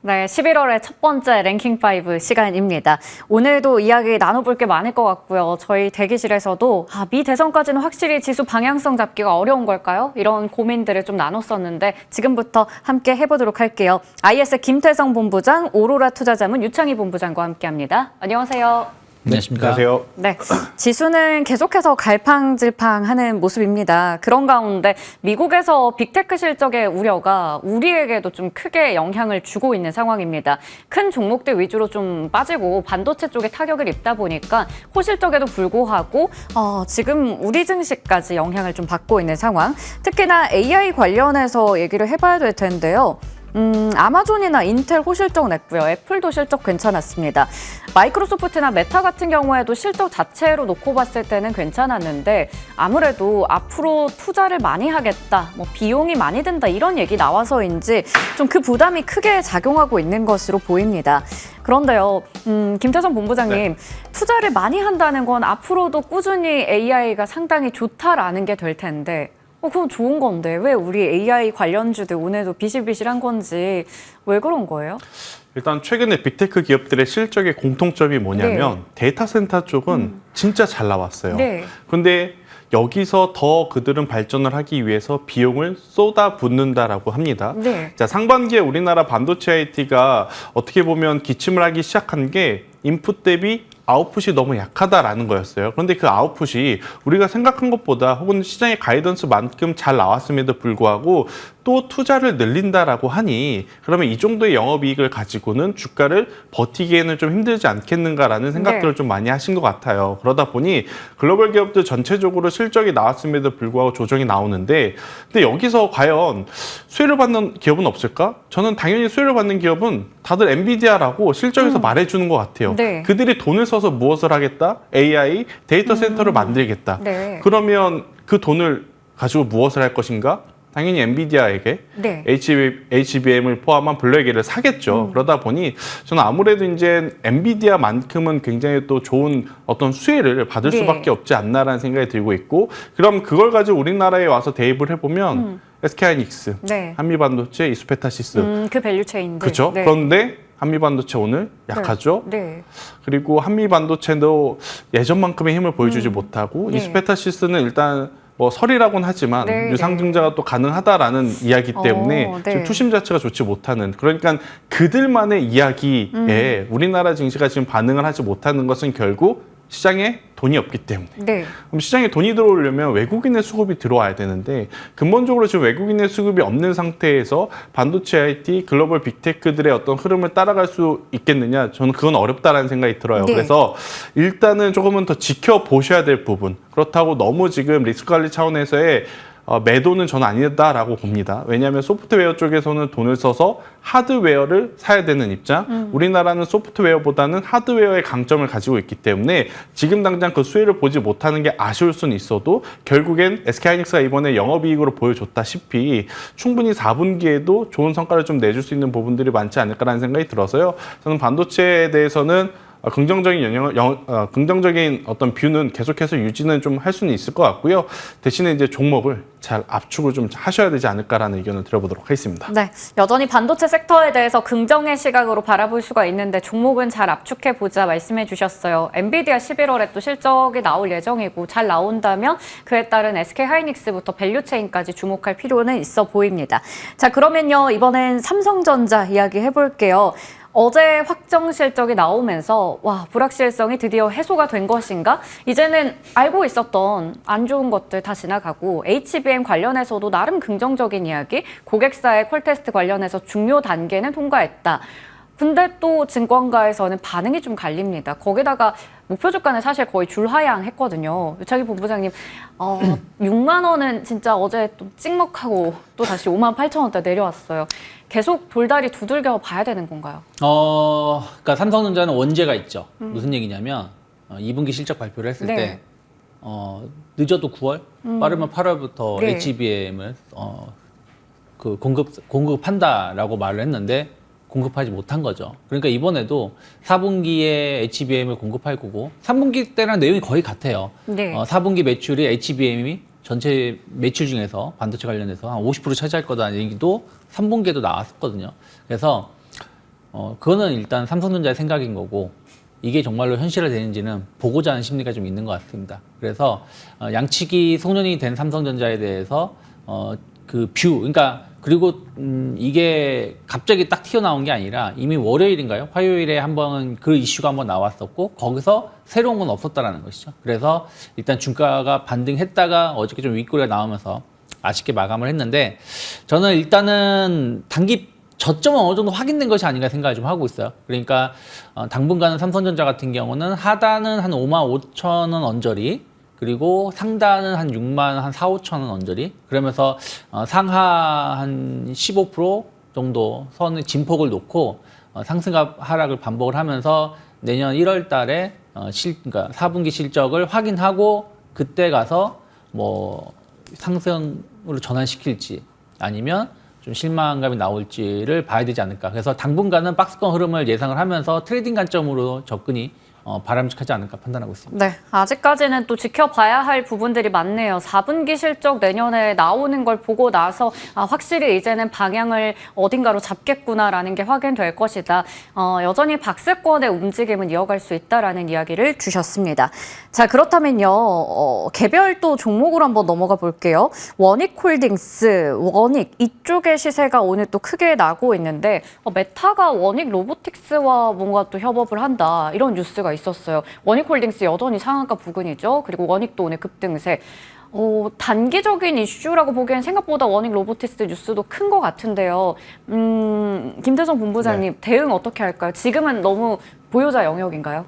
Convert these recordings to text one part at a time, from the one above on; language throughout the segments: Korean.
네, 11월의 첫 번째 랭킹 5 시간입니다. 오늘도 이야기 나눠볼 게 많을 것 같고요. 저희 대기실에서도 미 대선까지는 확실히 지수 방향성 잡기가 어려운 걸까요? 이런 고민들을 좀 나눴었는데 지금부터 함께 해보도록 할게요. IS 김태성 본부장, 오로라 투자자문 유창희 본부장과 함께합니다. 안녕하세요. 안녕하십니까. 안녕하세요. 네, 지수는 계속해서 갈팡질팡하는 모습입니다. 그런 가운데 미국에서 빅테크 실적의 우려가 우리에게도 좀 크게 영향을 주고 있는 상황입니다. 큰 종목들 위주로 좀 빠지고 반도체 쪽에 타격을 입다 보니까 호실적에도 불구하고 지금 우리 증시까지 영향을 좀 받고 있는 상황. 특히나 AI 관련해서 얘기를 해봐야 될 텐데요. 아마존이나 인텔 호실적 냈고요. 애플도 실적 괜찮았습니다. 마이크로소프트나 메타 같은 경우에도 실적 자체로 놓고 봤을 때는 괜찮았는데 아무래도 앞으로 투자를 많이 하겠다, 비용이 많이 든다 이런 얘기 나와서인지 좀 그 부담이 크게 작용하고 있는 것으로 보입니다. 그런데요, 김태성 본부장님, 투자를 많이 한다는 건 앞으로도 꾸준히 AI가 상당히 좋다라는 게 될 텐데 그건 좋은 건데 왜 우리 AI 관련주들 오늘도 비실비실한 건지 왜 그런 거예요? 일단 최근에 빅테크 기업들의 실적의 공통점이 뭐냐면 데이터 센터 쪽은 진짜 잘 나왔어요. 네. 근데 여기서 더 그들은 발전을 하기 위해서 비용을 쏟아붓는다라고 합니다. 네. 자, 상반기에 우리나라 반도체 IT가 어떻게 보면 기침을 하기 시작한 게 인풋 대비 아웃풋이 너무 약하다라는 거였어요. 그런데 그 아웃풋이 우리가 생각한 것보다 혹은 시장의 가이던스만큼 잘 나왔음에도 불구하고 또 투자를 늘린다라고 하니 그러면 이 정도의 영업이익을 가지고는 주가를 버티기에는 좀 힘들지 않겠는가라는 생각들을 좀 많이 하신 것 같아요. 그러다 보니 글로벌 기업들 전체적으로 실적이 나왔음에도 불구하고 조정이 나오는데 근데 여기서 과연 수혜를 받는 기업은 없을까? 저는 당연히 수혜를 받는 기업은 다들 엔비디아라고 실적에서 말해주는 것 같아요. 네. 그들이 돈을 써서 무엇을 하겠다? AI, 데이터 센터를 만들겠다. 네. 그러면 그 돈을 가지고 무엇을 할 것인가? 당연히 엔비디아에게 네. HBM을 포함한 블랙에를 사겠죠. 그러다 보니 저는 아무래도 이제 엔비디아만큼은 굉장히 또 좋은 어떤 수혜를 받을 네. 수밖에 없지 않나라는 생각이 들고 있고 그럼 그걸 가지고 우리나라에 와서 대입을 해보면 SK하이닉스, 네. 한미반도체, 이스페타시스 그 밸류체인들. 그렇죠. 네. 그런데 한미반도체 오늘 약하죠. 네. 그리고 한미반도체도 예전만큼의 힘을 보여주지 못하고 네. 이스페타시스는 일단 설이라고는 하지만 네, 유상증자가 또 가능하다라는 이야기 때문에 네. 지금 투심 자체가 좋지 못하는 그러니까 그들만의 이야기에 우리나라 증시가 지금 반응을 하지 못하는 것은 결국 시장에 돈이 없기 때문에 네. 그럼 시장에 돈이 들어오려면 외국인의 수급이 들어와야 되는데 근본적으로 지금 외국인의 수급이 없는 상태에서 반도체 IT, 글로벌 빅테크들의 어떤 흐름을 따라갈 수 있겠느냐 저는 그건 어렵다라는 생각이 들어요. 네. 그래서 일단은 조금은 더 지켜보셔야 될 부분 그렇다고 너무 지금 리스크 관리 차원에서의 매도는 저는 아니다라고 봅니다. 왜냐하면 소프트웨어 쪽에서는 돈을 써서 하드웨어를 사야 되는 입장. 우리나라는 소프트웨어보다는 하드웨어의 강점을 가지고 있기 때문에 지금 당장 그 수혜를 보지 못하는 게 아쉬울 수는 있어도 결국엔 SK하이닉스가 이번에 영업이익으로 보여줬다시피 충분히 4분기에도 좋은 성과를 좀 내줄 수 있는 부분들이 많지 않을까라는 생각이 들어서요. 저는 반도체에 대해서는 긍정적인 어떤 뷰는 계속해서 유지는 좀 할 수는 있을 것 같고요. 대신에 이제 종목을 잘 압축을 좀 하셔야 되지 않을까라는 의견을 드려보도록 하겠습니다. 네, 여전히 반도체 섹터에 대해서 긍정의 시각으로 바라볼 수가 있는데 종목은 잘 압축해보자 말씀해 주셨어요. 엔비디아 11월에 또 실적이 나올 예정이고 잘 나온다면 그에 따른 SK하이닉스부터 밸류체인까지 주목할 필요는 있어 보입니다. 자, 그러면요, 이번엔 삼성전자 이야기 해볼게요. 어제 확정 실적이 나오면서 불확실성이 드디어 해소가 된 것인가? 이제는 알고 있었던 안 좋은 것들 다 지나가고 HBM 관련해서도 나름 긍정적인 이야기, 고객사의 콜테스트 관련해서 중요 단계는 통과했다. 근데 또 증권가에서는 반응이 좀 갈립니다. 거기다가 목표 주가는 사실 거의 줄하향했거든요. 유창희 본부장님, 6만 원은 진짜 어제 또 찍먹하고 또 다시 5만 8천 원대 내려왔어요. 계속 돌다리 두들겨 봐야 되는 건가요? 그러니까 삼성전자는 원죄가 있죠. 무슨 얘기냐면 2분기 실적 발표를 했을 네. 때 늦어도 9월, 빠르면 8월부터 네. HBM을 공급한다라고 말을 했는데 공급하지 못한 거죠. 그러니까 이번에도 4분기에 HBM을 공급할 거고 3분기 때랑 내용이 거의 같아요. 네. 4분기 매출이 HBM이 전체 매출 중에서 반도체 관련해서 한 50% 차지할 거다는 얘기도 3분기에도 나왔었거든요. 그래서 그거는 일단 삼성전자의 생각인 거고 이게 정말로 현실화되는지는 보고자 하는 심리가 좀 있는 것 같습니다. 그래서 양측이 송년이 된 삼성전자에 대해서 그 뷰, 그러니까 그리고 이게 갑자기 딱 튀어나온 게 아니라 이미 월요일인가요? 화요일에 한번 그 이슈가 한번 나왔었고 거기서 새로운 건 없었다라는 것이죠. 그래서 일단 주가가 반등했다가 어저께 좀 윗꼬리가 나오면서 아쉽게 마감을 했는데 저는 일단은 단기 저점은 어느 정도 확인된 것이 아닌가 생각을 좀 하고 있어요. 그러니까 당분간은 삼성전자 같은 경우는 하단은 한 55,000원 언저리 그리고 상단은 한 6만 한 4, 5천 원 언저리 그러면서 상하 한 15% 정도 선의 진폭을 놓고 상승과 하락을 반복을 하면서 내년 1월 달에 그러니까 4분기 실적을 확인하고 그때 가서 뭐 상승으로 전환시킬지 아니면 좀 실망감이 나올지를 봐야 되지 않을까. 그래서 당분간은 박스권 흐름을 예상을 하면서 트레이딩 관점으로 접근이 바람직하지 않을까 판단하고 있습니다. 네, 아직까지는 또 지켜봐야 할 부분들이 많네요. 4분기 실적 내년에 나오는 걸 보고 나서 확실히 이제는 방향을 어딘가로 잡겠구나라는 게 확인될 것이다. 여전히 박스권의 움직임은 이어갈 수 있다라는 이야기를 주셨습니다. 자, 그렇다면요. 개별 또 종목으로 한번 넘어가 볼게요. 원익홀딩스, 원익 이쪽의 시세가 오늘 또 크게 나고 있는데 메타가 원익 로보틱스와 뭔가 또 협업을 한다. 이런 뉴스가 있었어요. 원익홀딩스 여전히 상한가 부근이죠. 그리고 원익도 오늘 급등세. 단기적인 이슈라고 보기엔 생각보다 원익 로보틱스 뉴스도 큰 것 같은데요. 김대성 본부장님 네. 대응 어떻게 할까요? 지금은 너무 보유자 영역인가요?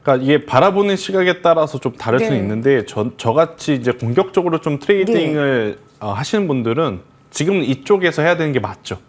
그러니까 이게 바라보는 시각에 따라서 좀 다를 수는 네. 있는데 저같이 이제 공격적으로 좀 트레이딩을 하시는 분들은 지금 이쪽에서 해야 되는 게 맞죠.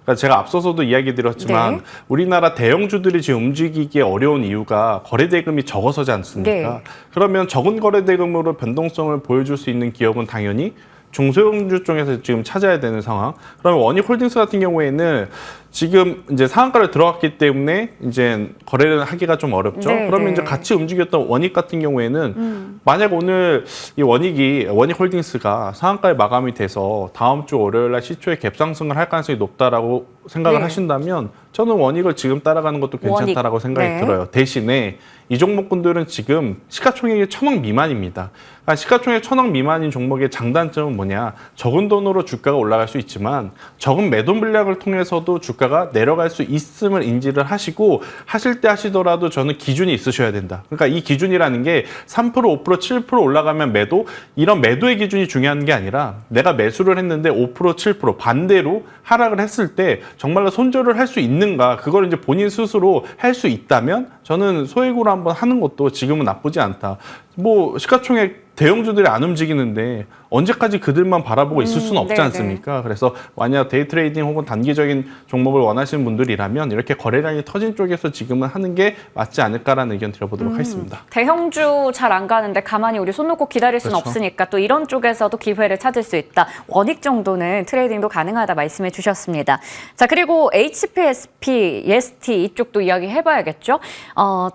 그러니까 제가 앞서서도 이야기 드렸지만 네. 우리나라 대형주들이 지금 움직이기 어려운 이유가 거래대금이 적어서지 않습니까? 네. 그러면 적은 거래대금으로 변동성을 보여줄 수 있는 기업은 당연히 중소형주 쪽에서 지금 찾아야 되는 상황. 그러면 원익홀딩스 같은 경우에는 지금 이제 상한가를 들어갔기 때문에 이제 거래를 하기가 좀 어렵죠. 네, 그러면 네. 이제 같이 움직였던 원익 같은 경우에는 만약 오늘 이 원익홀딩스가 상한가에 마감이 돼서 다음 주 월요일 날 시초에 갭상승을 할 가능성이 높다라고 생각을 네. 하신다면 저는 원익을 지금 따라가는 것도 괜찮다라고 원익. 생각이 네. 들어요. 대신에 이 종목군들은 지금 시가총액이 1,000억 미만입니다. 그러니까 시가총액 1,000억 미만인 종목의 장단점은 뭐냐? 적은 돈으로 주가가 올라갈 수 있지만 적은 매도 물량을 통해서도 주가가 내려갈 수 있음을 인지를 하시고 하실 때 하시더라도 저는 기준이 있으셔야 된다. 그러니까 이 기준이라는 게 3%, 5%, 7% 올라가면 매도 이런 매도의 기준이 중요한 게 아니라 내가 매수를 했는데 5%, 7% 반대로 하락을 했을 때 정말로 손절을 할 수 있는가 그걸 이제 본인 스스로 할 수 있다면 저는 소액으로 한번 하는 것도 지금은 나쁘지 않다. 뭐 시가총액 대형주들이 안 움직이는데 언제까지 그들만 바라보고 있을 수는 없지 네네. 않습니까? 그래서 만약 데이 트레이딩 혹은 단기적인 종목을 원하시는 분들이라면 이렇게 거래량이 터진 쪽에서 지금은 하는 게 맞지 않을까라는 의견 드려보도록 하겠습니다. 대형주 잘 안 가는데 가만히 우리 손 놓고 기다릴 수는 그렇죠. 없으니까 또 이런 쪽에서도 기회를 찾을 수 있다. 원익 정도는 트레이딩도 가능하다 말씀해 주셨습니다. 자, 그리고 HPSP, EST 이쪽도 이야기 해봐야겠죠.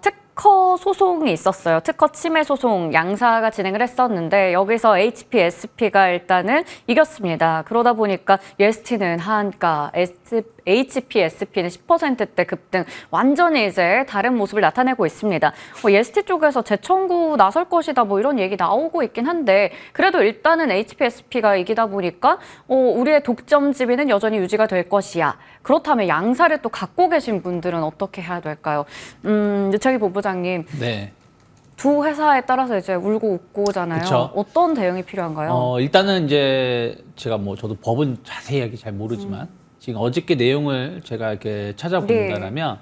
특허 소송이 있었어요. 특허 침해 소송 양사가 진행을 했었는데 여기서 HPSP가 일단은 이겼습니다. 그러다 보니까 EST는 하한가, HPSP는 10%대 급등, 완전히 이제 다른 모습을 나타내고 있습니다. EST 쪽에서 재청구 나설 것이다 뭐 이런 얘기 나오고 있긴 한데 그래도 일단은 HPSP가 이기다 보니까 우리의 독점 지위는 여전히 유지가 될 것이야. 그렇다면 양사를 또 갖고 계신 분들은 어떻게 해야 될까요? 유창희 본부장님. 네. 두 회사에 따라서 이제 울고 웃고잖아요. 그쵸. 어떤 대응이 필요한가요? 일단은 이제 제가 뭐 저도 법은 자세하게 잘 모르지만 지금 어저께 내용을 제가 이렇게 찾아본다면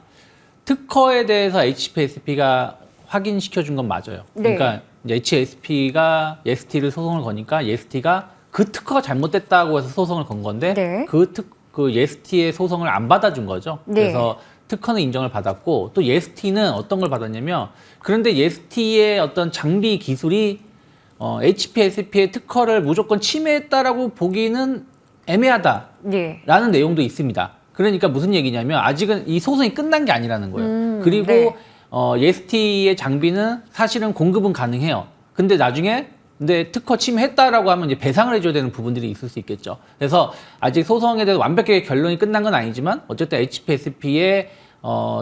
특허에 대해서 HPSP가 확인시켜 준 건 맞아요. 네. 그러니까 이제 HSP가 EST를 소송을 거니까 EST가 그 특허가 잘못됐다고 해서 소송을 건 건데 네. 그 EST의 소송을 안 받아준 거죠. 네. 그래서 특허는 인정을 받았고 또 EST는 어떤 걸 받았냐면 그런데 EST의 어떤 장비 기술이 HPSP의 특허를 무조건 침해했다라고 보기는 애매하다라는 네. 내용도 있습니다. 그러니까 무슨 얘기냐면 아직은 이 소송이 끝난 게 아니라는 거예요. 그리고 네. EST의 장비는 사실은 공급은 가능해요. 근데 나중에 근데 특허 침해했다라고 하면 이제 배상을 해줘야 되는 부분들이 있을 수 있겠죠. 그래서 아직 소송에 대해서 완벽하게 결론이 끝난 건 아니지만 어쨌든 HPSP의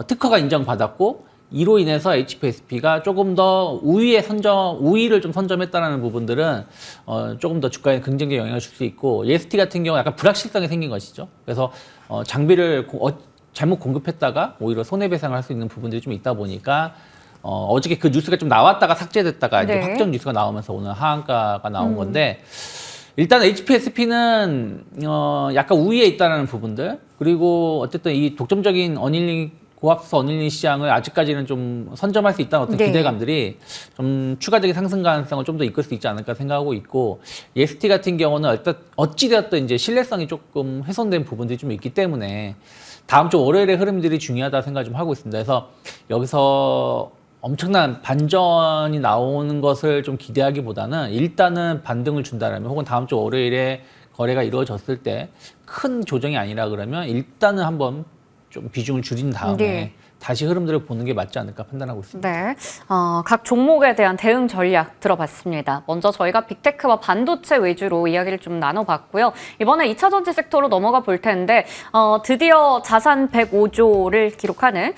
특허가 인정받았고 이로 인해서 HPSP가 조금 더 우위를 좀 선점했다라는 부분들은 조금 더 주가에 긍정적인 영향을 줄 수 있고 EST 같은 경우 약간 불확실성이 생긴 것이죠. 그래서 장비를 잘못 공급했다가 오히려 손해배상을 할 수 있는 부분들이 좀 있다 보니까 어저께 그 뉴스가 좀 나왔다가 삭제됐다가 이제 네. 확정 뉴스가 나오면서 오늘 하한가가 나온 건데 일단 HPSP는 약간 우위에 있다는 부분들 그리고 어쨌든 이 독점적인 고압수 어닐링 시장을 아직까지는 좀 선점할 수 있다는 어떤 네. 기대감들이 좀 추가적인 상승 가능성을 좀 더 이끌 수 있지 않을까 생각하고 있고 EST 같은 경우는 일단 어찌되었든 이제 신뢰성이 조금 훼손된 부분들이 좀 있기 때문에 다음 주 월요일의 흐름들이 중요하다 생각 좀 하고 있습니다. 그래서 여기서 엄청난 반전이 나오는 것을 좀 기대하기보다는 일단은 반등을 준다라면 혹은 다음 주 월요일에 거래가 이루어졌을 때 큰 조정이 아니라 그러면 일단은 한번 좀 비중을 줄인 다음에 네. 다시 흐름들을 보는 게 맞지 않을까 판단하고 있습니다. 네, 각 종목에 대한 대응 전략 들어봤습니다. 먼저 저희가 빅테크와 반도체 위주로 이야기를 좀 나눠봤고요. 이번에 2차 전지 섹터로 넘어가 볼 텐데 드디어 자산 105조를 기록하는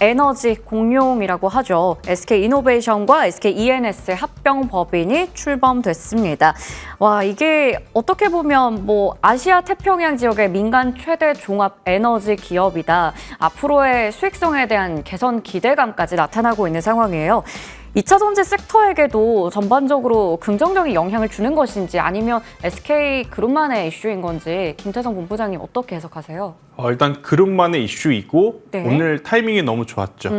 에너지 공룡이라고 하죠. SK이노베이션과 SKENS의 합병 법인이 출범됐습니다. 와, 이게 어떻게 보면 뭐 아시아 태평양 지역의 민간 최대 종합 에너지 기업이다. 앞으로의 수익성에 대한 개선 기대감까지 나타나고 있는 상황이에요. 2차 전지 섹터에게도 전반적으로 긍정적인 영향을 주는 것인지 아니면 SK그룹만의 이슈인 건지 김태성 본부장님 어떻게 해석하세요? 일단 그룹만의 이슈이고 네. 오늘 타이밍이 너무 좋았죠.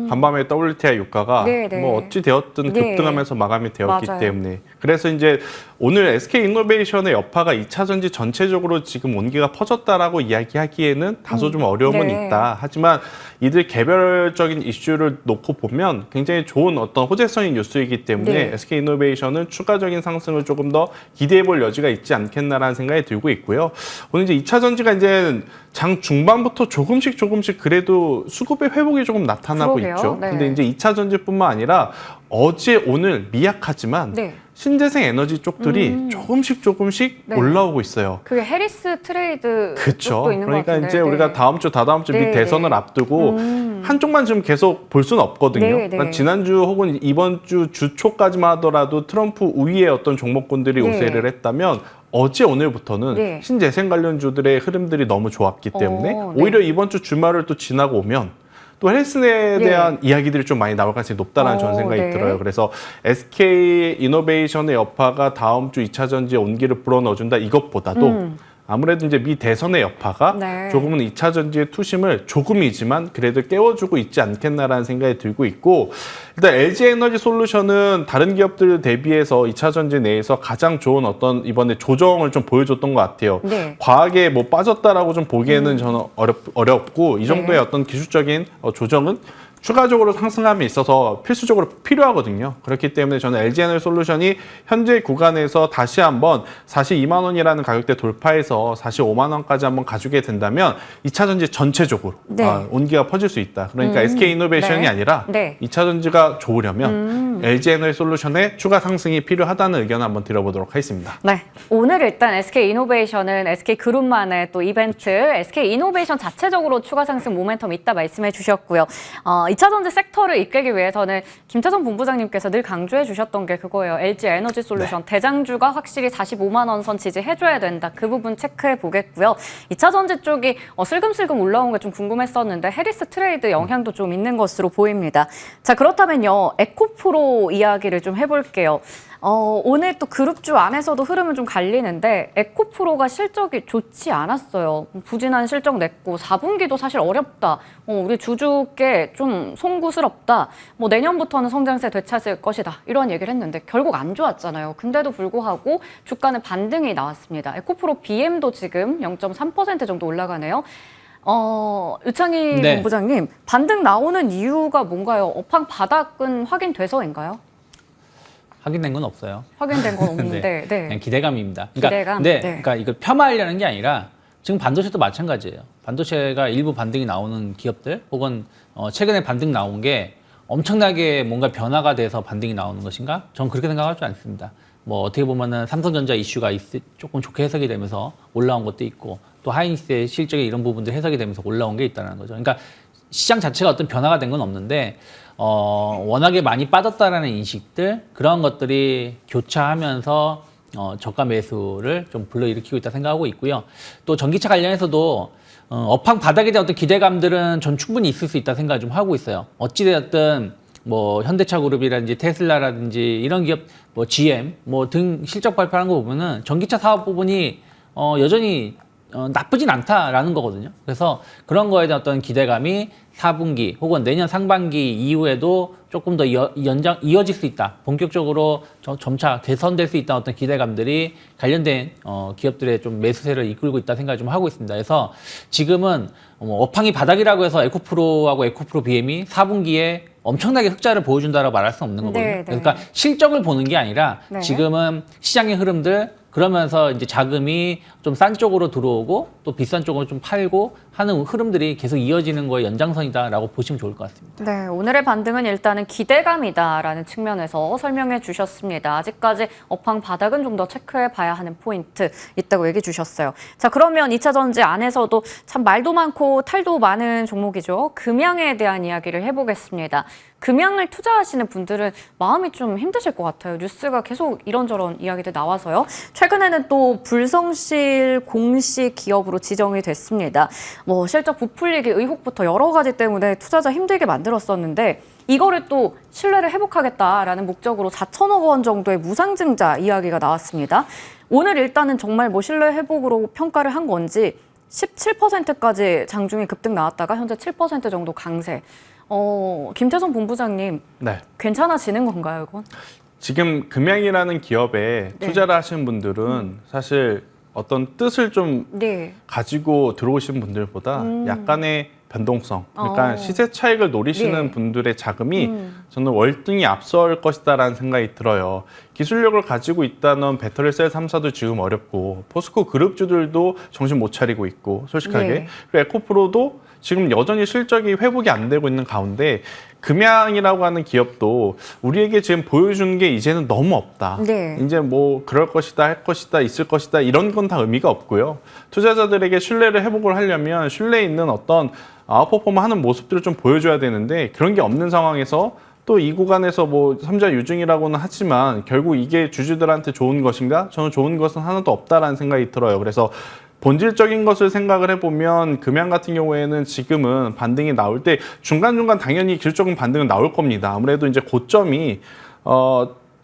간밤에 WTI 유가가 네, 네. 뭐 어찌 되었든 네. 급등하면서 마감이 되었기 맞아요. 때문에 그래서 이제 오늘 SK이노베이션의 여파가 2차 전지 전체적으로 지금 온기가 퍼졌다라고 이야기하기에는 다소 좀 어려움은 네. 있다. 하지만 이들 개별적인 이슈를 놓고 보면 굉장히 좋은 어떤 호재성인 뉴스이기 때문에 네. SK이노베이션은 추가적인 상승을 조금 더 기대해 볼 여지가 있지 않겠나라는 생각이 들고 있고요. 오늘 이제 2차 전지가 이제 장 중반부터 조금씩 그래도 수급의 회복이 조금 나타나고 그러게요. 있죠. 네. 근데 이제 2차 전지뿐만 아니라 어제 오늘 미약하지만 네. 신재생 에너지 쪽들이 조금씩 네. 올라오고 있어요. 그게 해리스 트레이드 그렇죠. 쪽도 있는 것 그러니까 같은데. 이제 네. 우리가 다음 주, 다다음 주 네, 미 대선을 네. 앞두고 한쪽만 지금 계속 볼 수는 없거든요. 네, 네. 그러니까 지난주 혹은 이번 주 초까지만 하더라도 트럼프 우위의 어떤 종목군들이 네. 우세를 했다면 어제 오늘부터는 네. 신재생 관련주들의 흐름들이 너무 좋았기 때문에 네. 오히려 이번 주 주말을 또 지나고 오면 또 헬스에 대한 이야기들이 좀 많이 나올 가능성이 높다는 저는 생각이 네. 들어요. 그래서 SK이노베이션의 여파가 다음 주 2차 전지에 온기를 불어넣어준다 이것보다도 아무래도 이제 미 대선의 여파가 네. 조금은 2차 전지의 투심을 조금이지만 그래도 깨워주고 있지 않겠나라는 생각이 들고 있고 일단 LG에너지 솔루션은 다른 기업들 대비해서 2차 전지 내에서 가장 좋은 어떤 이번에 조정을 좀 보여줬던 것 같아요. 네. 과하게 뭐 빠졌다라고 좀 보기에는 저는 어렵고 이 정도의 네. 어떤 기술적인 조정은 추가적으로 상승함에 있어서 필수적으로 필요하거든요. 그렇기 때문에 저는 LG에너지 솔루션이 현재 구간에서 다시 한번 42만 원이라는 가격대 돌파해서 45만 원까지 한번 가주게 된다면 2차 전지 전체적으로 네. 온기가 퍼질 수 있다. 그러니까 SK이노베이션이 네. 아니라 네. 2차 전지가 좋으려면 LG에너지 솔루션의 추가 상승이 필요하다는 의견을 한번 드려보도록 하겠습니다. 네, 오늘 일단 SK이노베이션은 SK그룹만의 또 이벤트, SK이노베이션 자체적으로 추가 상승 모멘텀이 있다 말씀해 주셨고요. 2차 전지 섹터를 이끌기 위해서는 김태성 본부장님께서 늘 강조해 주셨던 게 그거예요. LG에너지 솔루션 대장주가 확실히 45만 원 선 지지해줘야 된다. 그 부분 체크해 보겠고요. 2차 전지 쪽이 슬금슬금 올라온 게 좀 궁금했었는데 해리스 트레이드 영향도 좀 있는 것으로 보입니다. 자, 그렇다면요. 에코프로 이야기를 좀 해볼게요. 오늘 또 그룹주 안에서도 흐름은 좀 갈리는데 에코프로가 실적이 좋지 않았어요. 부진한 실적 냈고 4분기도 사실 어렵다. 우리 주주께 좀 송구스럽다. 뭐 내년부터는 성장세 되찾을 것이다. 이런 얘기를 했는데 결국 안 좋았잖아요. 근데도 불구하고 주가는 반등이 나왔습니다. 에코프로 BM도 지금 0.3% 정도 올라가네요. 유창희 네. 본부장님, 반등 나오는 이유가 뭔가요? 업황 바닥은 확인돼서인가요? 확인된 건 없어요. 확인된 건 없는데, 네. 그냥 기대감입니다. 그러니까, 기대감? 근데 네. 그러니까 이걸 폄하하려는 게 아니라 지금 반도체도 마찬가지예요. 반도체가 일부 반등이 나오는 기업들 혹은 최근에 반등 나온 게 엄청나게 뭔가 변화가 돼서 반등이 나오는 것인가? 전 그렇게 생각하지 않습니다. 뭐 어떻게 보면은 삼성전자 이슈가 조금 좋게 해석이 되면서 올라온 것도 있고 또 하이닉스의 실적에 이런 부분들 해석이 되면서 올라온 게 있다는 거죠. 그러니까 시장 자체가 어떤 변화가 된 건 없는데 워낙에 많이 빠졌다라는 인식들 그런 것들이 교차하면서 저가 매수를 좀 불러일으키고 있다 생각하고 있고요. 또 전기차 관련해서도 업황 바닥에 대한 어떤 기대감들은 전 충분히 있을 수 있다 생각을 좀 하고 있어요. 어찌되었든 뭐 현대차 그룹이라든지 테슬라라든지 이런 기업, 뭐 GM 뭐 등 실적 발표하는 거 보면은 전기차 사업 부분이 여전히 나쁘진 않다라는 거거든요. 그래서 그런 거에 대한 어떤 기대감이 4분기 혹은 내년 상반기 이후에도 조금 더 이어질 수 있다. 본격적으로 점차 개선될 수 있다. 어떤 기대감들이 관련된 기업들의 좀 매수세를 이끌고 있다 생각을 좀 하고 있습니다. 그래서 지금은 업황이 바닥이라고 해서 에코프로하고 에코프로 BM이 4분기에 엄청나게 흑자를 보여준다라고 말할 수는 없는 거거든요. 네, 네. 그러니까 실적을 보는 게 아니라 네. 지금은 시장의 흐름들 그러면서 이제 자금이 좀 싼 쪽으로 들어오고 또 비싼 쪽으로 좀 팔고 하는 흐름들이 계속 이어지는 거의 연장선이다라고 보시면 좋을 것 같습니다. 네, 오늘의 반등은 일단은 기대감이다라는 측면에서 설명해 주셨습니다. 아직까지 업황 바닥은 좀 더 체크해 봐야 하는 포인트 있다고 얘기해 주셨어요. 자, 그러면 2차 전지 안에서도 참 말도 많고 탈도 많은 종목이죠. 금양에 대한 이야기를 해보겠습니다. 금양을 투자하시는 분들은 마음이 좀 힘드실 것 같아요. 뉴스가 계속 이런저런 이야기들 나와서요. 최근에는 또 불성실 공시 기업으로 지정이 됐습니다. 뭐 실적 부풀리기 의혹부터 여러 가지 때문에 투자자 힘들게 만들었었는데 이거를 또 신뢰를 회복하겠다라는 목적으로 4천억 원 정도의 무상증자 이야기가 나왔습니다. 오늘 일단은 정말 뭐 신뢰 회복으로 평가를 한 건지 17%까지 장중에 급등 나왔다가 현재 7% 정도 강세. 김태성 본부장님, 네. 괜찮아지는 건가요, 이건? 지금 금양이라는 기업에 네. 투자를 하시는 분들은 사실 어떤 뜻을 좀 네. 가지고 들어오신 분들보다 약간의 변동성, 그러니까 어. 시세 차익을 노리시는 네. 분들의 자금이 저는 월등히 앞설 것이다라는 생각이 들어요. 기술력을 가지고 있다는 배터리셀 3사도 지금 어렵고 포스코 그룹주들도 정신 못 차리고 있고 솔직하게 네. 그리고 에코프로도 지금 여전히 실적이 회복이 안 되고 있는 가운데 금양이라고 하는 기업도 우리에게 지금 보여주는 게 이제는 너무 없다. 네. 이제 뭐 그럴 것이다, 할 것이다, 있을 것이다 이런 건 다 의미가 없고요. 투자자들에게 신뢰를 회복을 하려면 신뢰 있는 어떤 아웃퍼폼 하는 모습들을 좀 보여줘야 되는데 그런 게 없는 상황에서 또 이 구간에서 뭐 삼자 유증이라고는 하지만 결국 이게 주주들한테 좋은 것인가? 저는 좋은 것은 하나도 없다라는 생각이 들어요. 그래서 본질적인 것을 생각을 해보면 금양 같은 경우에는 지금은 반등이 나올 때 중간중간 당연히 기술적인 반등은 나올 겁니다. 아무래도 이제 고점이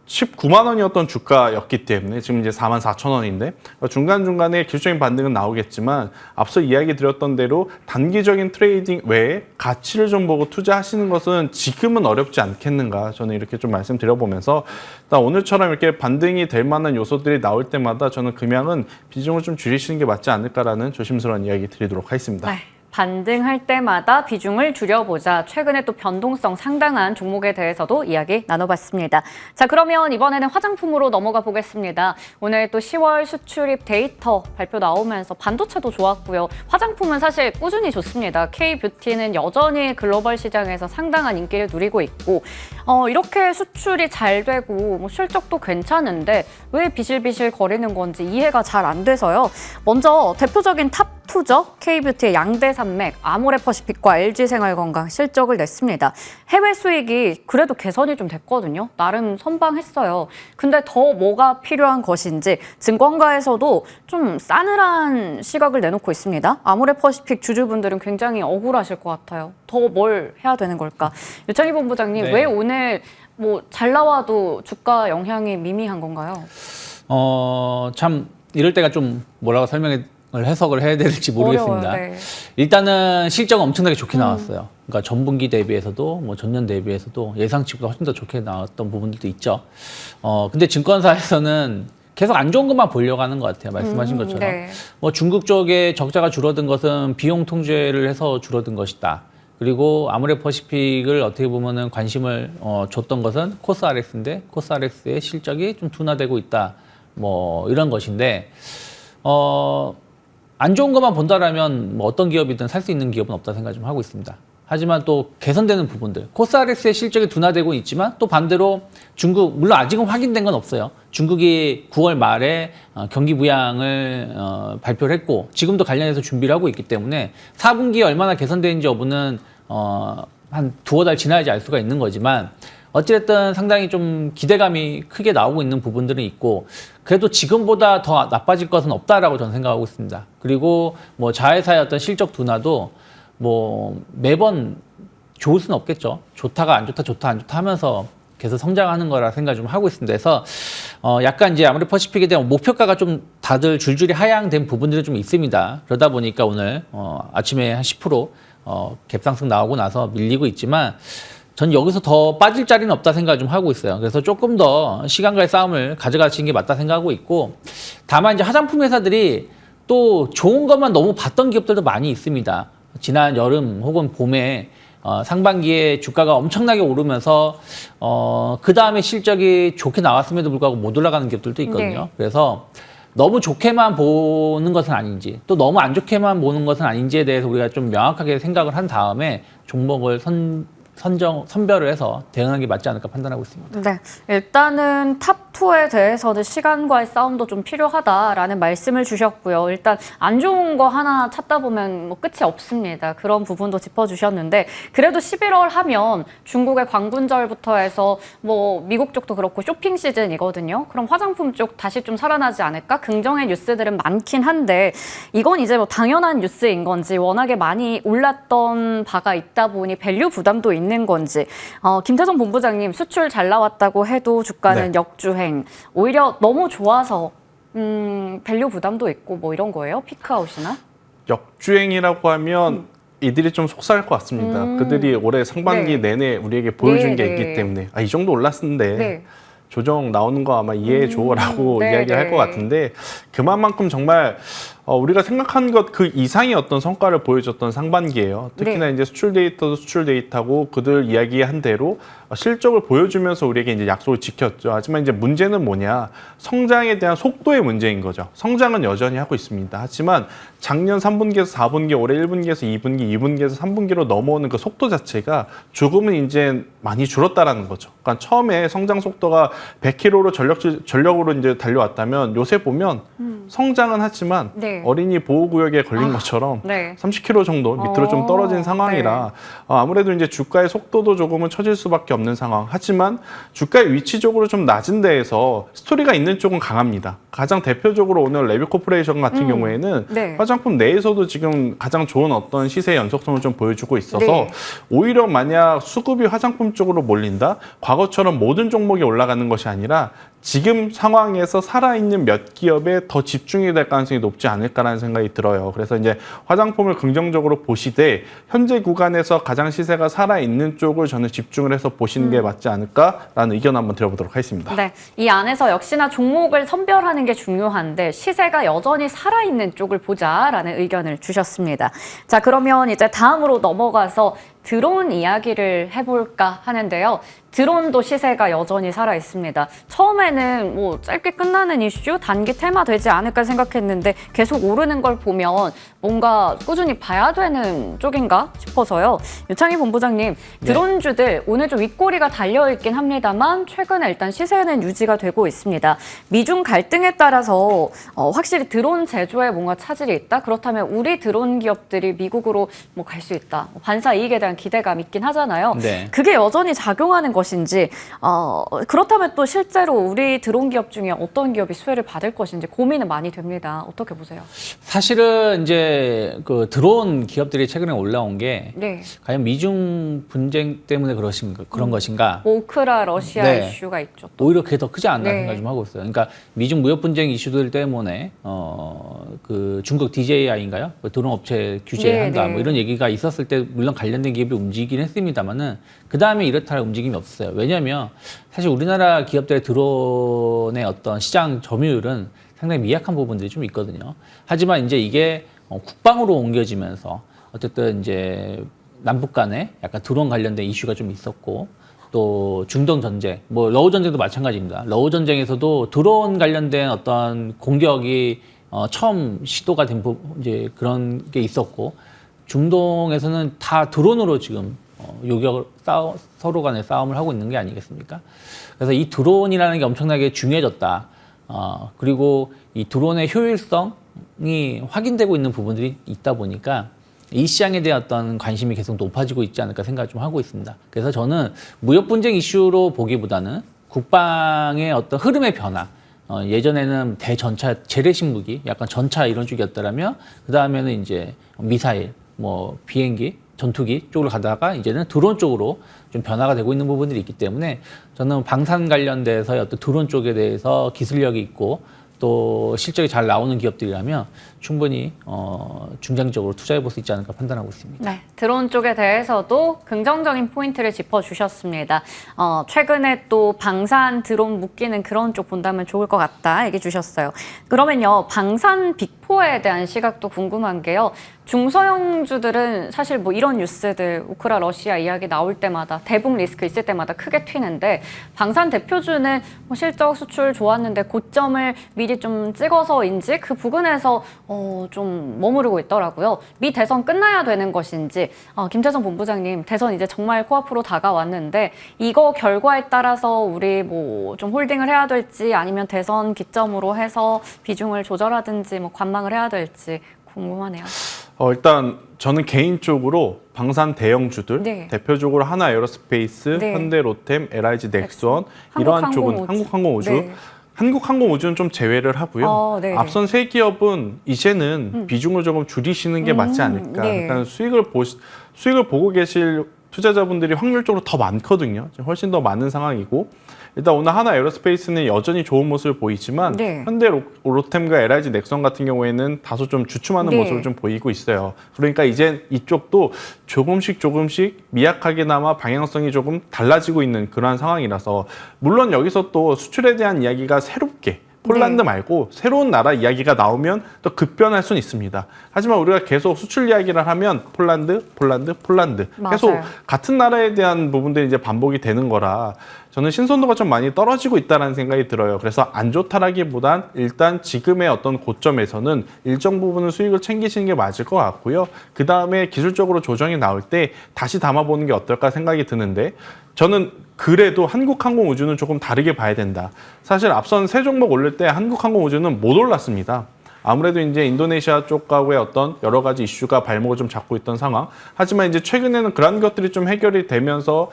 19만 원이었던 주가였기 때문에 지금 이제 4만 4천 원인데 중간중간에 기술적인 반등은 나오겠지만 앞서 이야기 드렸던 대로 단기적인 트레이딩 외에 가치를 좀 보고 투자하시는 것은 지금은 어렵지 않겠는가 저는 이렇게 좀 말씀드려보면서 오늘처럼 이렇게 반등이 될 만한 요소들이 나올 때마다 저는 금양은 비중을 좀 줄이시는 게 맞지 않을까라는 조심스러운 이야기 드리도록 하겠습니다. 네. 반등할 때마다 비중을 줄여보자. 최근에 또 변동성 상당한 종목에 대해서도 이야기 나눠봤습니다. 자, 그러면 이번에는 화장품으로 넘어가 보겠습니다. 오늘 또 10월 수출입 데이터 발표 나오면서 반도체도 좋았고요. 화장품은 사실 꾸준히 좋습니다. K-뷰티는 여전히 글로벌 시장에서 상당한 인기를 누리고 있고 이렇게 수출이 잘 되고 뭐 실적도 괜찮은데 왜 비실비실 거리는 건지 이해가 잘 안 돼서요. 먼저 대표적인 탑2죠. K-뷰티의 양대산맥, 아모레퍼시픽과 LG생활건강 실적을 냈습니다. 해외 수익이 그래도 개선이 좀 됐거든요. 나름 선방했어요. 근데 더 뭐가 필요한 것인지 증권가에서도 좀 싸늘한 시각을 내놓고 있습니다. 아모레퍼시픽 주주분들은 굉장히 억울하실 것 같아요. 더 뭘 해야 되는 걸까? 유창희 본부장님, 네. 왜 오늘 뭐 잘 나와도 주가 영향이 미미한 건가요? 참 이럴 때가 좀 뭐라고 해석을 해야 될지 모르겠습니다. 어려워요, 네. 일단은 실적은 엄청나게 좋게 나왔어요. 그러니까 전분기 대비해서도 뭐 전년 대비해서도 예상치보다 훨씬 더 좋게 나왔던 부분들도 있죠. 근데 증권사에서는 계속 안 좋은 것만 보려고 하는 것 같아요. 말씀하신 것처럼. 네. 뭐 중국 쪽에 적자가 줄어든 것은 비용 통제를 해서 줄어든 것이다. 그리고 아모레퍼시픽을 어떻게 보면은 관심을 줬던 것은 코스RX인데 코스RX의 실적이 좀 둔화되고 있다. 뭐 이런 것인데 안 좋은 것만 본다라면 뭐 어떤 기업이든 살 수 있는 기업은 없다 생각 좀 하고 있습니다. 하지만 또 개선되는 부분들, 코스알엑스의 실적이 둔화되고 있지만 또 반대로 중국, 물론 아직은 확인된 건 없어요. 중국이 9월 말에 경기 부양을 발표를 했고 지금도 관련해서 준비를 하고 있기 때문에 4분기에 얼마나 개선되는지 여부는 한 두어 달 지나야지 알 수가 있는 거지만 어찌됐든 상당히 좀 기대감이 크게 나오고 있는 부분들은 있고 그래도 지금보다 더 나빠질 것은 없다라고 저는 생각하고 있습니다. 그리고 뭐 자회사의 어떤 실적 둔화도 뭐 매번 좋을 수는 없겠죠. 좋다가 안 좋다, 좋다 안 좋다 하면서 계속 성장하는 거라 생각 좀 하고 있습니다. 그래서 약간 이제 아무리 퍼시픽에 대한 목표가가 좀 다들 줄줄이 하향된 부분들이 좀 있습니다. 그러다 보니까 오늘 아침에 한 10% 갭상승 나오고 나서 밀리고 있지만 전 여기서 더 빠질 자리는 없다 생각을 좀 하고 있어요. 그래서 조금 더 시간과의 싸움을 가져가시는 게 맞다 생각하고 있고 다만 이제 화장품 회사들이 또 좋은 것만 너무 봤던 기업들도 많이 있습니다. 지난 여름 혹은 봄에 상반기에 주가가 엄청나게 오르면서 그 다음에 실적이 좋게 나왔음에도 불구하고 못 올라가는 기업들도 있거든요. 네. 그래서 너무 좋게만 보는 것은 아닌지 또 너무 안 좋게만 보는 것은 아닌지에 대해서 우리가 좀 명확하게 생각을 한 다음에 종목을 선별을 해서 대응하는 게 맞지 않을까 판단하고 있습니다. 네, 일단은 탑2에 대해서는 시간과의 싸움도 좀 필요하다라는 말씀을 주셨고요. 일단 안 좋은 거 하나 찾다 보면 뭐 끝이 없습니다. 그런 부분도 짚어주셨는데 그래도 11월 하면 중국의 광군절부터 해서 뭐 미국 쪽도 그렇고 쇼핑 시즌이거든요. 그럼 화장품 쪽 다시 좀 살아나지 않을까? 긍정의 뉴스들은 많긴 한데 이건 이제 뭐 당연한 뉴스인 건지 워낙에 많이 올랐던 바가 있다 보니 밸류 부담도 있는 건지 김태성 본부장님 수출 잘 나왔다고 해도 주가는 네. 역주행 오히려 너무 좋아서 밸류 부담도 있고 뭐 이런 거예요? 피크아웃이나? 역주행이라고 하면 이들이 좀 속상할 것 같습니다. 그들이 올해 상반기 네. 내내 우리에게 보여준 네, 게 네. 있기 때문에 이 정도 올랐는데 네. 조정 나오는 거 아마 이해해줘라고 네, 이야기를 할 네. 것 같은데 그만큼 정말 우리가 생각한 것 그 이상의 어떤 성과를 보여줬던 상반기예요. 특히나 네. 이제 수출 데이터도 수출 데이터고 그들 이야기한 대로 실적을 보여주면서 우리에게 이제 약속을 지켰죠. 하지만 이제 문제는 뭐냐? 성장에 대한 속도의 문제인 거죠. 성장은 여전히 하고 있습니다. 하지만 작년 3분기에서 4분기, 올해 1분기에서 2분기, 2분기에서 3분기로 넘어오는 그 속도 자체가 조금은 이제 많이 줄었다라는 거죠. 그러니까 처음에 성장 속도가 100km로 전력으로 이제 달려왔다면 요새 보면 성장은 하지만 네. 어린이 보호구역에 걸린 것처럼 네. 30km 정도 밑으로 좀 떨어진 상황이라 아무래도 이제 주가의 속도도 조금은 처질 수밖에 없는 상황. 하지만 주가의 위치적으로 좀 낮은 데에서 스토리가 있는 쪽은 강합니다. 가장 대표적으로 오늘 레뷰코퍼레이션 같은 경우에는 네. 화장품 내에서도 지금 가장 좋은 어떤 시세 연속성을 좀 보여주고 있어서 네. 오히려 만약 수급이 화장품 쪽으로 몰린다? 과거처럼 모든 종목이 올라가는 것이 아니라 지금 상황에서 살아있는 몇 기업에 더 집중이 될 가능성이 높지 않을까라는 생각이 들어요. 그래서 이제 화장품을 긍정적으로 보시되 현재 구간에서 가장 시세가 살아있는 쪽을 저는 집중을 해서 보시는 게 맞지 않을까라는 의견 한번 드려보도록 하겠습니다. 네, 이 안에서 역시나 종목을 선별하는 게 중요한데 시세가 여전히 살아있는 쪽을 보자라는 의견을 주셨습니다. 자, 그러면 이제 다음으로 넘어가서 드론 이야기를 해볼까 하는데요. 드론도 시세가 여전히 살아있습니다. 처음에는 뭐 짧게 끝나는 이슈, 단기 테마 되지 않을까 생각했는데 계속 오르는 걸 보면 뭔가 꾸준히 봐야 되는 쪽인가 싶어서요. 유창희 본부장님, 드론주들 오늘 좀 윗꼬리가 달려있긴 합니다만 최근에 일단 시세는 유지가 되고 있습니다. 미중 갈등에 따라서 확실히 드론 제조에 뭔가 차질이 있다? 그렇다면 우리 드론 기업들이 미국으로 뭐 갈 수 있다. 반사 이익에 대한 기대감 있긴 하잖아요. 네. 그게 여전히 작용하는 것인지 그렇다면 또 실제로 우리 드론 기업 중에 어떤 기업이 수혜를 받을 것인지 고민은 많이 됩니다. 어떻게 보세요? 사실은 이제 그 드론 기업들이 최근에 올라온 게 네. 과연 미중 분쟁 때문에 그런 것인가? 우크라 러시아 네. 이슈가 있죠. 또. 오히려 그게 더 크지 않나 네. 생각 좀 하고 있어요. 그러니까 미중 무역 분쟁 이슈들 때문에 그 중국 DJI인가요? 그 드론 업체 규제한다 네, 네. 뭐 이런 얘기가 있었을 때 물론 관련된 기업이 움직이긴 했습니다만은 그 다음에 이렇다 할 움직임이 없어요. 왜냐하면 사실 우리나라 기업들의 드론의 어떤 시장 점유율은 상당히 미약한 부분들이 좀 있거든요. 하지만 이제 이게 국방으로 옮겨지면서 어쨌든 이제 남북 간에 약간 드론 관련된 이슈가 좀 있었고 또 중동 전쟁, 뭐 러우 전쟁도 마찬가지입니다. 러우 전쟁에서도 드론 관련된 어떤 공격이 처음 시도가 된 이제 그런 게 있었고 중동에서는 다 드론으로 지금 서로 간의 싸움을 하고 있는 게 아니겠습니까? 그래서 이 드론이라는 게 엄청나게 중요해졌다. 그리고 이 드론의 효율성이 확인되고 있는 부분들이 있다 보니까 이 시장에 대한 어떤 관심이 계속 높아지고 있지 않을까 생각을 좀 하고 있습니다. 그래서 저는 무역 분쟁 이슈로 보기보다는 국방의 어떤 흐름의 변화, 예전에는 대전차 재래식 무기, 약간 전차 이런 쪽이었더라면 그 다음에는 이제 미사일, 뭐 비행기, 전투기 쪽으로 가다가 이제는 드론 쪽으로 좀 변화가 되고 있는 부분들이 있기 때문에 저는 방산 관련돼서 어떤 드론 쪽에 대해서 기술력이 있고 또 실적이 잘 나오는 기업들이라면 충분히 중장기적으로 투자해 볼 수 있지 않을까 판단하고 있습니다. 네, 드론 쪽에 대해서도 긍정적인 포인트를 짚어주셨습니다. 최근에 또 방산 드론 묶이는 그런 쪽 본다면 좋을 것 같다 얘기해 주셨어요. 그러면요, 방산 빅4에 대한 시각도 궁금한 게요. 중소형주들은 사실 뭐 이런 뉴스들 우크라 러시아 이야기 나올 때마다 대북 리스크 있을 때마다 크게 튀는데 방산 대표주는 뭐 실적 수출 좋았는데 고점을 미리 좀 찍어서인지 그 부근에서 좀 머무르고 있더라고요. 미 대선 끝나야 되는 것인지 김태성 본부장님 대선 이제 정말 코앞으로 다가왔는데 이거 결과에 따라서 우리 뭐 좀 홀딩을 해야 될지 아니면 대선 기점으로 해서 비중을 조절하든지 뭐 관망을 해야 될지 궁금하네요. 일단 저는 개인적으로 방산 대형주들 네. 대표적으로 하나 에어로스페이스, 네. 현대로템, LIG 넥스원 이러한 쪽은 한국항공우주. 네. 한국항공우주는 좀 제외를 하고요. 네. 앞선 세 기업은 이제는 비중을 조금 줄이시는 게 맞지 않을까. 네. 일단 수익을 보고 계실 투자자분들이 확률적으로 더 많거든요. 훨씬 더 많은 상황이고. 일단 오늘 하나 에어로스페이스는 여전히 좋은 모습을 보이지만 네. 현대로템과 LIG 넥선 같은 경우에는 다소 좀 주춤하는 네. 모습을 좀 보이고 있어요. 그러니까 이제 이쪽도 조금씩 미약하게나마 방향성이 조금 달라지고 있는 그러한 상황이라서 물론 여기서 또 수출에 대한 이야기가 새롭게 폴란드 네. 말고 새로운 나라 이야기가 나오면 또 급변할 수는 있습니다. 하지만 우리가 계속 수출 이야기를 하면 폴란드 맞아요. 계속 같은 나라에 대한 부분들이 이제 반복이 되는 거라 저는 신선도가 좀 많이 떨어지고 있다는 생각이 들어요. 그래서 안 좋다라기보단 일단 지금의 어떤 고점에서는 일정 부분은 수익을 챙기시는 게 맞을 것 같고요. 그 다음에 기술적으로 조정이 나올 때 다시 담아보는 게 어떨까 생각이 드는데 저는 그래도 한국항공우주는 조금 다르게 봐야 된다. 사실 앞선 세 종목 올릴 때 한국항공우주는 못 올랐습니다. 아무래도 이제 인도네시아 쪽과의 어떤 여러 가지 이슈가 발목을 좀 잡고 있던 상황. 하지만 이제 최근에는 그런 것들이 좀 해결이 되면서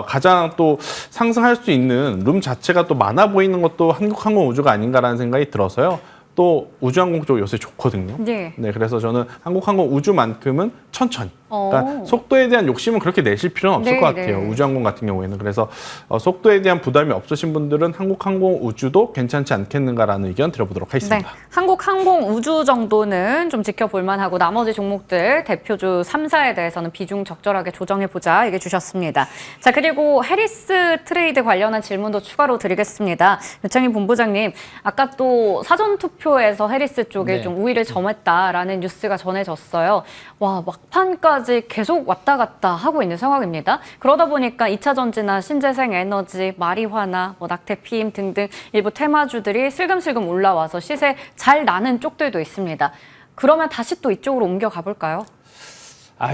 가장 또 상승할 수 있는 룸 자체가 또 많아 보이는 것도 한국항공우주가 아닌가라는 생각이 들어서요. 또 우주항공 쪽 요새 좋거든요. 네. 그래서 저는 한국항공우주만큼은 천천히. 그러니까 속도에 대한 욕심은 그렇게 내실 필요는 없을 네, 것 같아요. 네. 우주항공 같은 경우에는. 그래서 속도에 대한 부담이 없으신 분들은 한국항공우주도 괜찮지 않겠는가라는 의견 드려보도록 하겠습니다. 네. 한국항공우주 정도는 좀 지켜볼 만하고 나머지 종목들 대표주 3사에 대해서는 비중 적절하게 조정해보자 얘기해 주셨습니다. 자, 그리고 해리스 트레이드 관련한 질문도 추가로 드리겠습니다. 유창희 본부장님, 아까 또 사전투표에서 해리스 쪽에 네. 좀 우위를 점했다라는 뉴스가 전해졌어요. 와, 막판까지 계속 왔다 갔다 하고 있는 상황입니다. 그러다 보니까 2차 전지나 신재생 에너지, 마리화나 뭐 낙태 피임 등등 일부 테마주들이 슬금슬금 올라와서 시세 잘 나는 쪽들도 있습니다. 그러면 다시 또 이쪽으로 옮겨 가볼까요?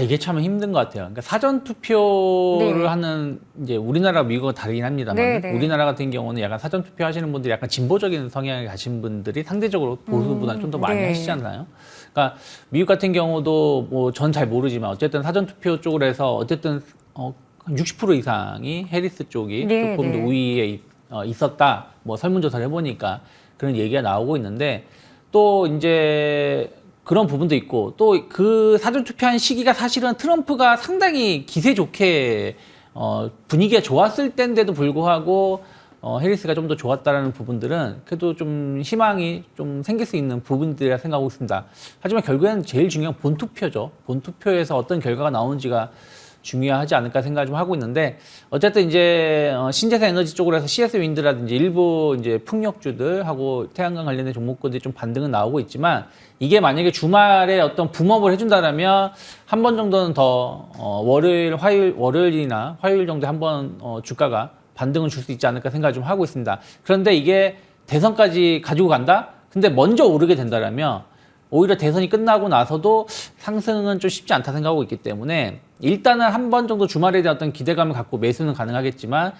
이게 참 힘든 것 같아요. 그러니까 사전 투표를 네. 하는 이제 우리나라 미국은 다르긴 합니다만 네, 네. 우리나라 같은 경우는 약간 사전 투표 하시는 분들이 약간 진보적인 성향을 가신 분들이 상대적으로 보수보다 좀 더 많이 네. 하시잖아요. 그러니까 미국 같은 경우도 뭐 전 잘 모르지만 어쨌든 사전 투표 쪽으로 해서 어쨌든 60% 이상이 해리스 쪽이 네, 조금 더 네. 우위에 있었다. 뭐 설문조사를 해보니까 그런 얘기가 나오고 있는데 또 이제 그런 부분도 있고 또 그 사전 투표한 시기가 사실은 트럼프가 상당히 기세 좋게 분위기가 좋았을 때인데도 불구하고 해리스가 좀 더 좋았다라는 부분들은 그래도 좀 희망이 좀 생길 수 있는 부분들이라 생각하고 있습니다. 하지만 결국에는 제일 중요한 본투표죠. 본투표에서 어떤 결과가 나오는지가 중요하지 않을까 생각을 좀 하고 있는데 어쨌든 이제 신재생 에너지 쪽으로 해서 CS 윈드라든지 일부 이제 풍력주들하고 태양광 관련된 종목군들이 좀 반등은 나오고 있지만 이게 만약에 주말에 어떤 붐업을 해준다라면 한 번 정도는 더 월요일이나 화요일 정도에 한 번 주가가 반등을 줄 수 있지 않을까 생각을 좀 하고 있습니다. 그런데 이게 대선까지 가지고 간다? 근데 먼저 오르게 된다라면 오히려 대선이 끝나고 나서도 상승은 좀 쉽지 않다 생각하고 있기 때문에 일단은 한 번 정도 주말에 대한 어떤 기대감을 갖고 매수는 가능하겠지만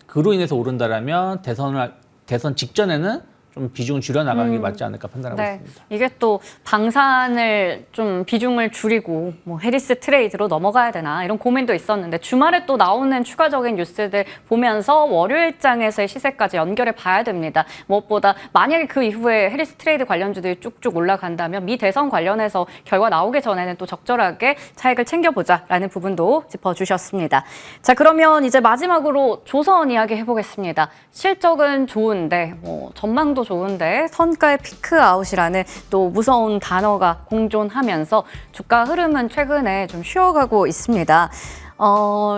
그로 인해서 오른다라면 대선 직전에는 좀 비중을 줄여 나가는 게 맞지 않을까 판단하고 네, 있습니다. 이게 또 방산을 좀 비중을 줄이고 뭐 해리스 트레이드로 넘어가야 되나 이런 고민도 있었는데 주말에 또 나오는 추가적인 뉴스들 보면서 월요일장에서의 시세까지 연결해 봐야 됩니다. 무엇보다 만약에 그 이후에 해리스 트레이드 관련주들이 쭉쭉 올라간다면 미 대선 관련해서 결과 나오기 전에는 또 적절하게 차익을 챙겨보자라는 부분도 짚어주셨습니다. 자, 그러면 이제 마지막으로 조선 이야기 해보겠습니다. 실적은 좋은데 뭐 전망도 좋은데 선가의 피크아웃이라는 또 무서운 단어가 공존하면서 주가 흐름은 최근에 좀 쉬어가고 있습니다.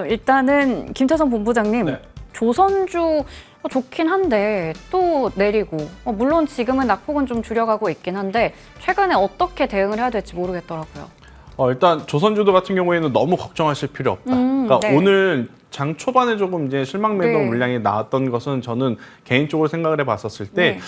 일단은 김태성 본부장님, 네. 조선주 좋긴 한데 또 내리고 물론 지금은 낙폭은 좀 줄여가고 있긴 한데 최근에 어떻게 대응을 해야 될지 모르겠더라고요. 일단 조선주도 같은 경우에는 너무 걱정하실 필요 없다. 그러니까 네. 오늘 장 초반에 조금 이제 실망 매도 네. 물량이 나왔던 것은 저는 개인적으로 생각을 해봤었을 때 네.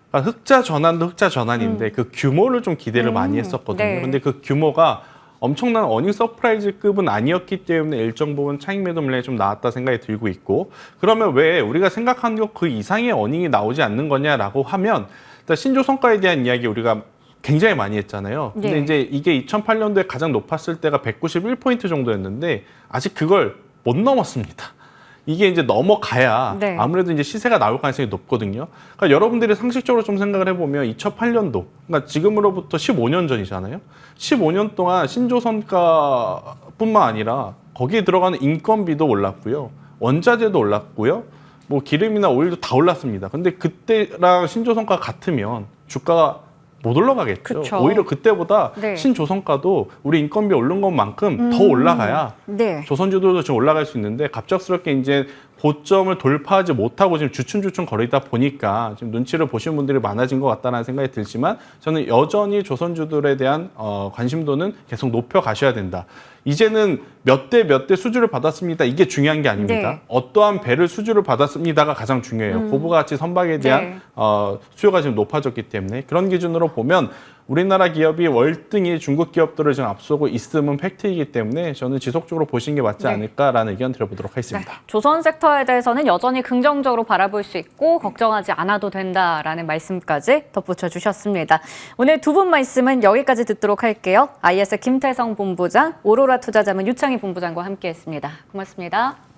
그러니까 흑자 전환도 흑자 전환인데 그 규모를 좀 기대를 많이 했었거든요. 네. 근데 그 규모가 엄청난 어닝 서프라이즈급은 아니었기 때문에 일정 부분 차익 매도 물량이 좀 나왔다 생각이 들고 있고 그러면 왜 우리가 생각한 것 그 이상의 어닝이 나오지 않는 거냐라고 하면 일단 신조 성과에 대한 이야기 우리가 굉장히 많이 했잖아요. 근데 네. 이제 이게 2008년도에 가장 높았을 때가 191포인트 정도였는데 아직 그걸 못 넘었습니다. 이게 이제 넘어가야 네. 아무래도 이제 시세가 나올 가능성이 높거든요. 그러니까 여러분들이 상식적으로 좀 생각을 해보면 2008년도, 그러니까 지금으로부터 15년 전이잖아요. 15년 동안 신조선가뿐만 아니라 거기에 들어가는 인건비도 올랐고요. 원자재도 올랐고요. 뭐 기름이나 오일도 다 올랐습니다. 근데 그때랑 신조선가 같으면 주가가 못 올라가겠죠. 그쵸. 오히려 그때보다 네. 신조선가도 우리 인건비 오른 것만큼 더 올라가야 네. 조선주도도 좀 올라갈 수 있는데 갑작스럽게 이제 고점을 돌파하지 못하고 지금 주춤주춤 거리다 보니까 지금 눈치를 보시는 분들이 많아진 것 같다는 생각이 들지만 저는 여전히 조선주들에 대한 관심도는 계속 높여 가셔야 된다. 이제는 몇 대 몇 대 수주를 받았습니다. 이게 중요한 게 아닙니다. 네. 어떠한 배를 수주를 받았습니다가 가장 중요해요. 고부가치 선박에 대한 네. 수요가 지금 높아졌기 때문에 그런 기준으로 보면 우리나라 기업이 월등히 중국 기업들을 지금 앞서고 있음은 팩트이기 때문에 저는 지속적으로 보시는 게 맞지 네. 않을까라는 의견 드려보도록 하겠습니다. 네. 조선 섹터에 대해서는 여전히 긍정적으로 바라볼 수 있고 걱정하지 않아도 된다라는 말씀까지 덧붙여 주셨습니다. 오늘 두 분 말씀은 여기까지 듣도록 할게요. IS 김태성 본부장, 오로라 투자자문 유창희 본부장과 함께했습니다. 고맙습니다.